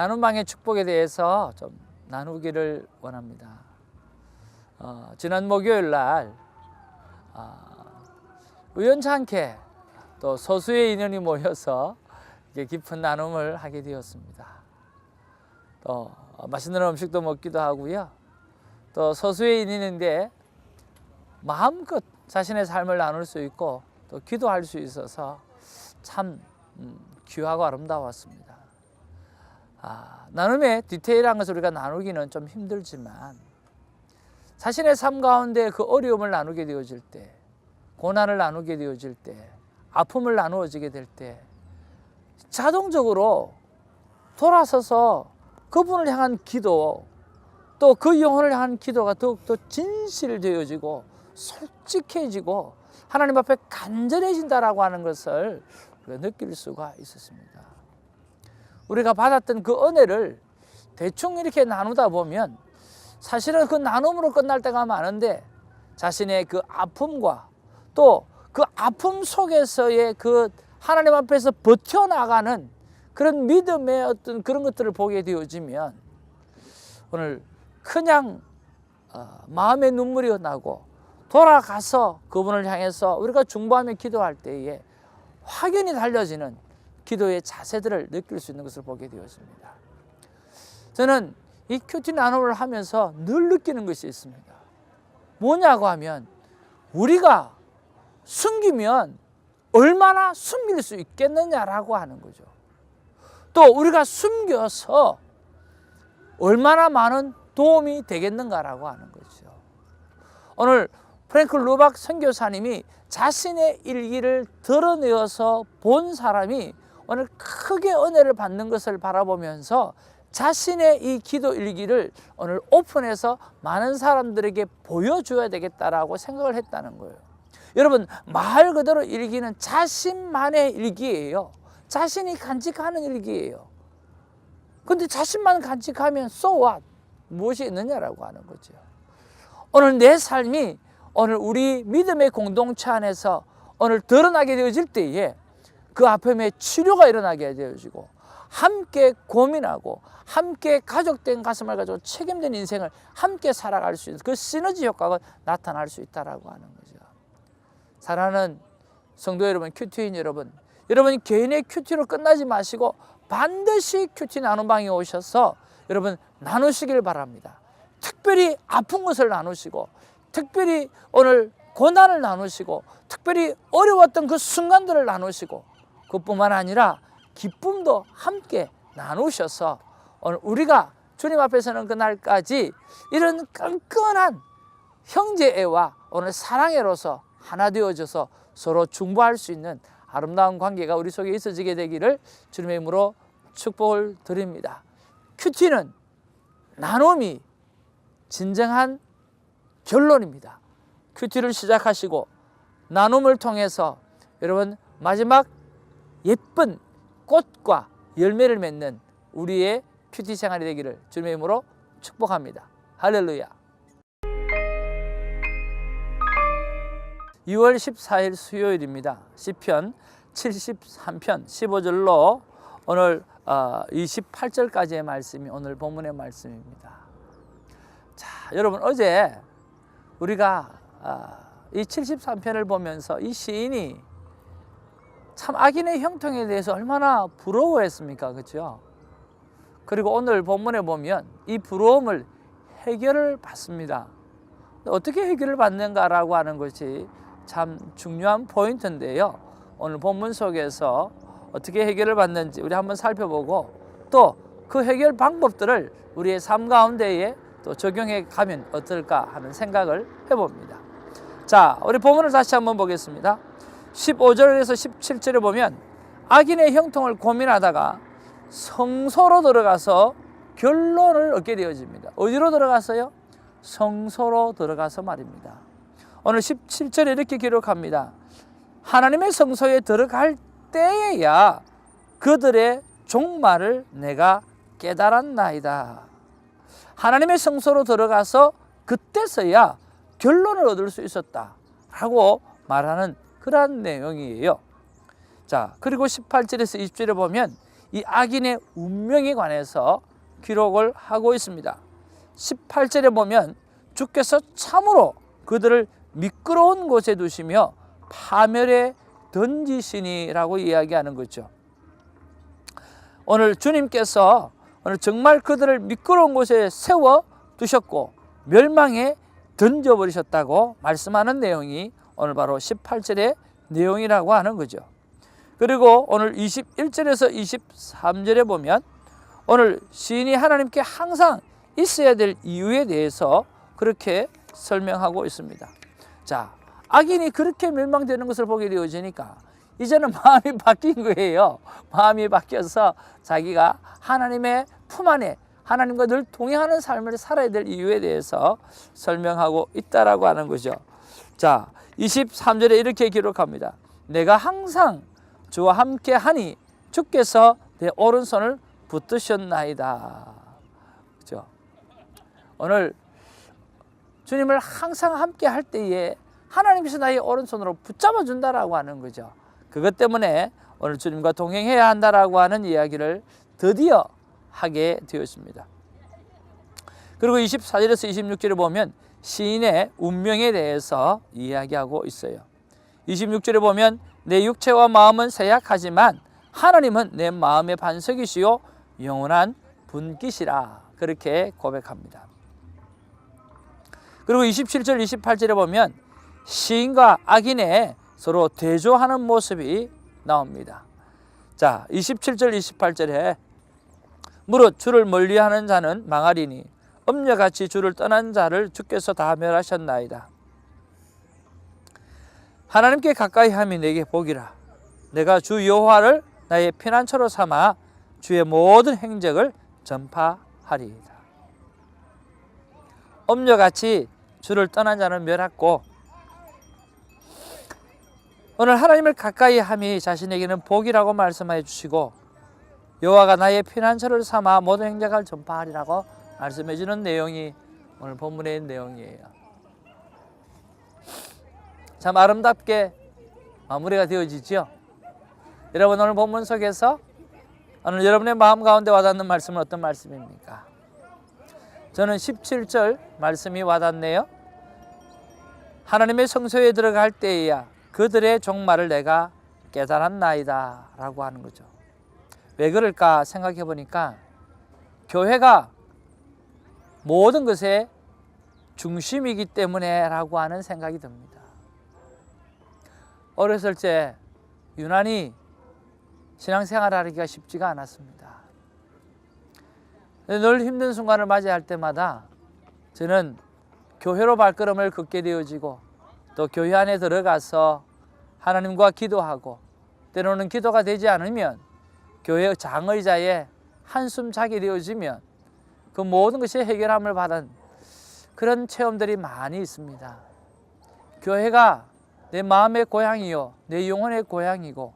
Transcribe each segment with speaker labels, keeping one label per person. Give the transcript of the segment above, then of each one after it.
Speaker 1: 나눔방의 축복에 대해서 좀 나누기를 원합니다. 지난 목요일 날 우연찮게 또 소수의 인연이 모여서 깊은 나눔을 하게 되었습니다. 또 맛있는 음식도 먹기도 하고요. 또 소수의 인연인데 마음껏 자신의 삶을 나눌 수 있고 또 기도할 수 있어서 참 귀하고 아름다웠습니다. 나눔의 디테일한 것을 우리가 나누기는 좀 힘들지만 자신의 삶 가운데 그 어려움을 나누게 되어질 때, 고난을 나누게 되어질 때, 아픔을 나누어지게 될 때 자동적으로 돌아서서 그분을 향한 기도, 또 그 영혼을 향한 기도가 더욱더 진실되어지고 솔직해지고 하나님 앞에 간절해진다라고 하는 것을 우리가 느낄 수가 있었습니다. 우리가 받았던 그 은혜를 대충 이렇게 나누다 보면 사실은 그 나눔으로 끝날 때가 많은데 자신의 그 아픔과 또 그 아픔 속에서의 그 하나님 앞에서 버텨나가는 그런 믿음의 어떤 그런 것들을 보게 되어지면 오늘 그냥 마음의 눈물이 나고 돌아가서 그분을 향해서 우리가 중보하며 기도할 때에 확연히 달라지는 기도의 자세들을 느낄 수 있는 것을 보게 되었습니다. 저는 이 큐티 나눔을 하면서 늘 느끼는 것이 있습니다. 뭐냐고 하면 우리가 숨기면 얼마나 숨길 수 있겠느냐라고 하는 거죠. 또 우리가 숨겨서 얼마나 많은 도움이 되겠는가라고 하는 거죠. 오늘 프랭클 루박 선교사님이 자신의 일기를 드러내어서 본 사람이 오늘 크게 은혜를 받는 것을 바라보면서 자신의 이 기도 일기를 오늘 오픈해서 많은 사람들에게 보여줘야 되겠다라고 생각을 했다는 거예요. 여러분, 말 그대로 일기는 자신만의 일기예요. 자신이 간직하는 일기예요. 근데 자신만 간직하면 so what? 무엇이 있느냐라고 하는 거죠. 오늘 내 삶이 오늘 우리 믿음의 공동체 안에서 오늘 드러나게 되어질 때에 그 아픔의 치료가 일어나게 되어지고 함께 고민하고 함께 가족된 가슴을 가지고 책임진 인생을 함께 살아갈 수 있는 그 시너지 효과가 나타날 수 있다라고 하는 거죠. 사랑하는 성도 여러분, 큐티인 여러분, 여러분 개인의 큐티로 끝나지 마시고 반드시 큐티 나눔방에 오셔서 여러분 나누시길 바랍니다. 특별히 아픈 것을 나누시고 특별히 오늘 고난을 나누시고 특별히 어려웠던 그 순간들을 나누시고 그뿐만 아니라 기쁨도 함께 나누셔서 오늘 우리가 주님 앞에 서는 그날까지 이런 끈끈한 형제애와 오늘 사랑애로서 하나 되어져서 서로 중보할 수 있는 아름다운 관계가 우리 속에 있어지게 되기를 주님의 이름으로 축복을 드립니다. 큐티는 나눔이 진정한 결론입니다. 큐티를 시작하시고 나눔을 통해서 여러분 마지막 예쁜 꽃과 열매를 맺는 우리의 큐티 생활이 되기를 주님의 이름으로 축복합니다. 할렐루야. 2월 14일 수요일입니다. 시편 73편 15절로 오늘 28절까지의 말씀이 오늘 본문의 말씀입니다. 자, 여러분 어제 우리가 이 73편을 보면서 이 시인이 참 악인의 형통에 대해서 얼마나 부러워했습니까? 그렇죠? 그리고 오늘 본문에 보면 이 부러움을 해결을 받습니다. 어떻게 해결을 받는가라고 하는 것이 참 중요한 포인트인데요. 오늘 본문 속에서 어떻게 해결을 받는지 우리 한번 살펴보고 또 그 해결 방법들을 우리의 삶 가운데에 또 적용해 가면 어떨까 하는 생각을 해봅니다. 자, 우리 본문을 다시 한번 보겠습니다. 15절에서 17절에 보면 악인의 형통을 고민하다가 성소로 들어가서 결론을 얻게 되어집니다. 어디로 들어가서요? 성소로 들어가서 말입니다. 오늘 17절에 이렇게 기록합니다. 하나님의 성소에 들어갈 때에야 그들의 종말을 내가 깨달았나이다. 하나님의 성소로 들어가서 그때서야 결론을 얻을 수 있었다라고 말하는 그러한 내용이에요. 자, 그리고 18절에서 20절에 보면 이 악인의 운명에 관해서 기록을 하고 있습니다. 18절에 보면 주께서 참으로 그들을 미끄러운 곳에 두시며 파멸에 던지시니라고 이야기하는 거죠. 오늘 주님께서 오늘 정말 그들을 미끄러운 곳에 세워 두셨고 멸망에 던져버리셨다고 말씀하는 내용이 오늘 바로 18절의 내용이라고 하는 거죠. 그리고 오늘 21절에서 23절에 보면 오늘 시인이 하나님께 항상 있어야 될 이유에 대해서 그렇게 설명하고 있습니다. 자, 악인이 그렇게 멸망되는 것을 보게 되어지니까 이제는 마음이 바뀐 거예요. 마음이 바뀌어서 자기가 하나님의 품 안에 하나님과 늘 동행하는 삶을 살아야 될 이유에 대해서 설명하고 있다라고 하는 거죠. 자, 23절에 이렇게 기록합니다. 내가 항상 주와 함께 하니 주께서 내 오른손을 붙드셨나이다. 그렇죠? 오늘 주님을 항상 함께 할 때에 하나님께서 나의 오른손으로 붙잡아 준다라고 하는 거죠. 그것 때문에 오늘 주님과 동행해야 한다라고 하는 이야기를 드디어 하게 되었습니다. 그리고 24절에서 26절에 보면 시인의 운명에 대해서 이야기하고 있어요. 26절에 보면 내 육체와 마음은 쇠약하지만 하나님은 내 마음의 반석이시요 영원한 분깃이라 그렇게 고백합니다. 그리고 27절 28절에 보면 시인과 악인의 서로 대조하는 모습이 나옵니다. 자, 27절 28절에 무릇 주를 멀리하는 자는 망하리니 엄녀같이 주를 떠난 자를 주께서 다 멸하셨나이다. 하나님께 가까이 함이 내게 복이라. 내가 주 여호와를 나의 피난처로 삼아 주의 모든 행적을 전파하리이다. 엄녀같이 주를 떠난 자는 멸했고 오늘 하나님을 가까이 함이 자신에게는 복이라고 말씀해 주시고 여호와가 나의 피난처를 삼아 모든 행적을 전파하리라고 말씀해 주는 내용이 오늘 본문의 내용이에요. 참 아름답게 마무리가 되어지죠. 여러분 오늘 본문 속에서 오늘 여러분의 마음 가운데 와닿는 말씀은 어떤 말씀입니까? 저는 17절 말씀이 와닿네요. 하나님의 성소에 들어갈 때에야 그들의 종말을 내가 깨달았나이다 라고 하는 거죠. 왜 그럴까 생각해 보니까 교회가 모든 것의 중심이기 때문에 라고 하는 생각이 듭니다. 어렸을 때 유난히 신앙생활 하기가 쉽지가 않았습니다. 늘 힘든 순간을 맞이할 때마다 저는 교회로 발걸음을 걷게 되어지고 또 교회 안에 들어가서 하나님과 기도하고 때로는 기도가 되지 않으면 교회 장의자에 한숨 자게 되어지면 그 모든 것이 해결함을 받은 그런 체험들이 많이 있습니다. 교회가 내 마음의 고향이요 내 영혼의 고향이고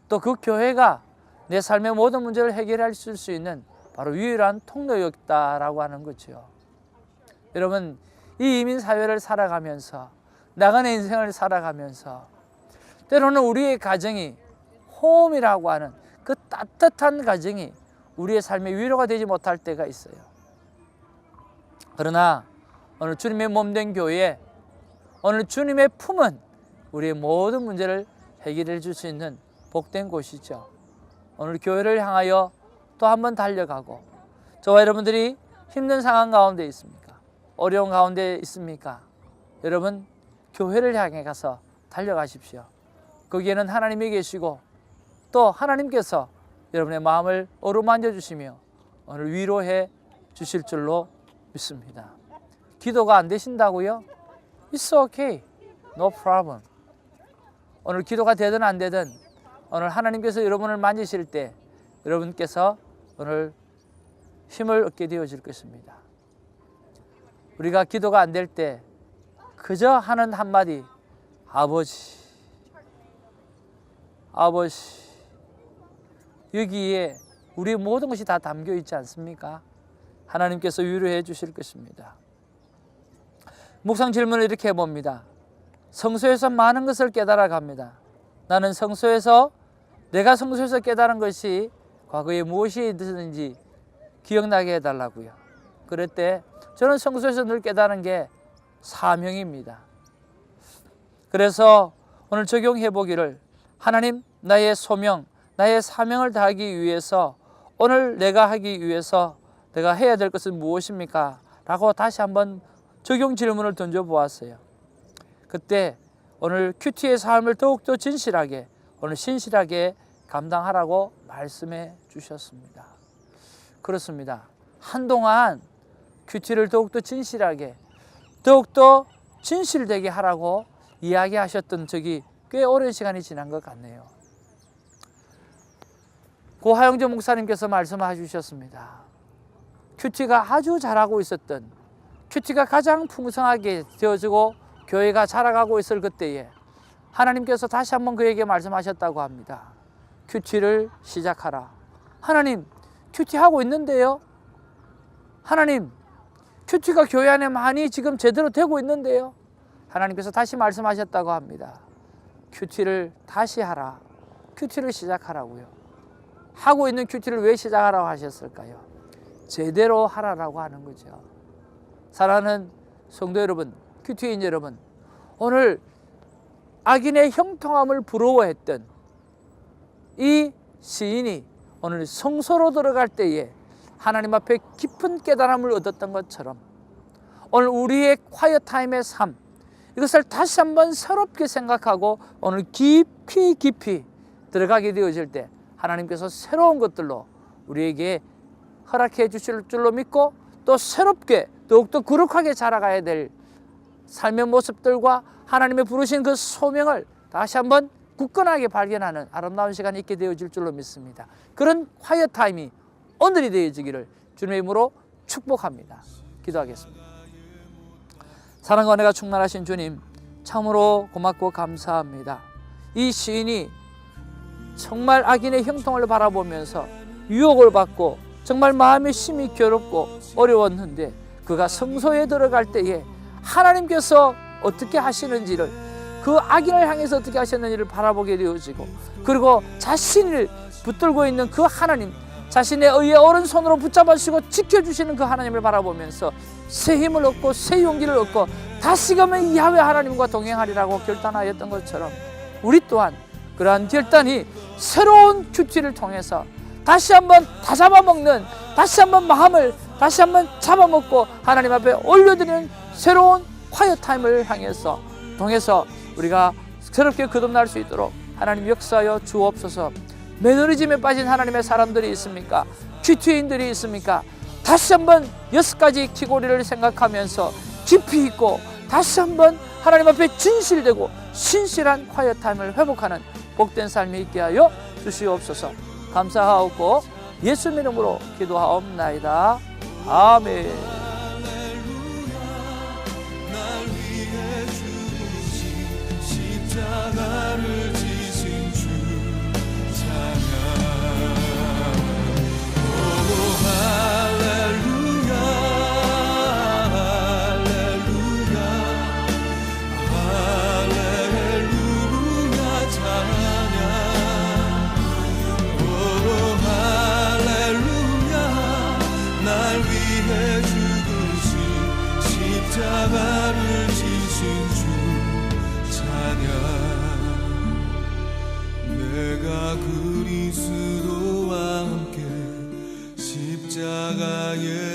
Speaker 1: 또 그 교회가 내 삶의 모든 문제를 해결할 수 있는 바로 유일한 통로였다라고 하는 거죠. 여러분 이 이민사회를 살아가면서 나간의 인생을 살아가면서 때로는 우리의 가정이 홈이라고 하는 그 따뜻한 가정이 우리의 삶의 위로가 되지 못할 때가 있어요. 그러나 오늘 주님의 몸된 교회, 오늘 주님의 품은 우리의 모든 문제를 해결해 줄 수 있는 복된 곳이죠. 오늘 교회를 향하여 또 한 번 달려가고 저와 여러분들이 힘든 상황 가운데 있습니까? 어려운 가운데 있습니까? 여러분 교회를 향해 가서 달려가십시오. 거기에는 하나님이 계시고 또 하나님께서 여러분의 마음을 어루만져 주시며 오늘 위로해 주실 줄로 믿습니다. 기도가 안 되신다고요? It's okay. No problem. 오늘 기도가 되든 안 되든 오늘 하나님께서 여러분을 만지실 때 여러분께서 오늘 힘을 얻게 되어질 것입니다. 우리가 기도가 안 될 때 그저 하는 한마디 아버지 아버지 여기에 우리의 모든 것이 다 담겨 있지 않습니까? 하나님께서 위로해 주실 것입니다. 묵상 질문을 이렇게 해봅니다. 성소에서 많은 것을 깨달아 갑니다. 나는 성소에서 내가 성소에서 깨달은 것이 과거에 무엇이 있었는지 기억나게 해달라고요. 그럴 때 저는 성서에서 늘 깨달은 게 사명입니다. 그래서 오늘 적용해 보기를, 하나님, 나의 소명, 나의 사명을 다하기 위해서 오늘 내가 하기 위해서 내가 해야 될 것은 무엇입니까? 라고 다시 한번 적용 질문을 던져보았어요. 그때 오늘 큐티의 삶을 더욱더 진실하게, 오늘 신실하게 감당하라고 말씀해 주셨습니다. 그렇습니다. 한동안 큐티를 더욱더 진실하게, 더욱더 진실되게 하라고 이야기하셨던 적이 꽤 오랜 시간이 지난 것 같네요. 고 하영조 목사님께서 말씀해 주셨습니다. 큐티가 아주 잘하고 있었던, 큐티가 가장 풍성하게 되어지고 교회가 자라가고 있을 그때에 하나님께서 다시 한번 그에게 말씀하셨다고 합니다. 큐티를 시작하라. 하나님, 큐티 하고 있는데요. 하나님, 큐티가 교회 안에 많이 지금 제대로 되고 있는데요. 하나님께서 다시 말씀하셨다고 합니다. 큐티를 다시 하라. 큐티를 시작하라고요. 하고 있는 큐티를 왜 시작하라고 하셨을까요? 제대로 하라라고 하는 거죠. 사랑하는 성도 여러분, 큐티인 여러분, 오늘 악인의 형통함을 부러워했던 이 시인이 오늘 성소로 들어갈 때에 하나님 앞에 깊은 깨달음을 얻었던 것처럼 오늘 우리의 콰이어 타임의 삶, 이것을 다시 한번 새롭게 생각하고 오늘 깊이 들어가게 되어질 때 하나님께서 새로운 것들로 우리에게 허락해 주실 줄로 믿고, 또 새롭게 더욱더 거룩하게 자라가야 될 삶의 모습들과 하나님의 부르신 그 소명을 다시 한번 굳건하게 발견하는 아름다운 시간이 있게 되어질 줄로 믿습니다. 그런 콰이어 타임이 오늘이 되어지기를 주님의 이름으로 축복합니다. 기도하겠습니다. 사랑과 은혜가 충만하신 주님, 참으로 고맙고 감사합니다. 이 시인이 정말 악인의 형통을 바라보면서 유혹을 받고 정말 마음이 심히 괴롭고 어려웠는데, 그가 성소에 들어갈 때에 하나님께서 어떻게 하시는지를, 그 악인을 향해서 어떻게 하셨는지를 바라보게 되어지고, 그리고 자신을 붙들고 있는 그 하나님, 자신의 의의 오른손으로 붙잡아주시고 지켜주시는 그 하나님을 바라보면서 새 힘을 얻고 새 용기를 얻고 다시금은 야훼 하나님과 동행하리라고 결단하였던 것처럼, 우리 또한 그러한 결단이 새로운 큐티를 통해서 다시 한번 다 잡아먹는, 다시 한번 마음을 다시 한번 잡아먹고 하나님 앞에 올려드리는 새로운 콰이어 타임을 향해서 통해서 우리가 새롭게 거듭날 수 있도록 하나님 역사하여 주옵소서. 매너리즘에 빠진 하나님의 사람들이 있습니까? 큐티인들이 있습니까? 다시 한번 6가지 키고리를 생각하면서 깊이 있고 다시 한번 하나님 앞에 진실되고 신실한 콰이어 타임을 회복하는 복된 삶이 있게 하여 주시옵소서. 감사하옵고 예수님 이름으로 기도하옵나이다. 아멘.
Speaker 2: 십자가를 지신 주 찬양. 오 할렐루야 할렐루야 할렐루야 찬양. 오 할렐루야 날 위해 죽으신 십자가를 지신 주 내가 그리스도와 함께 십자가에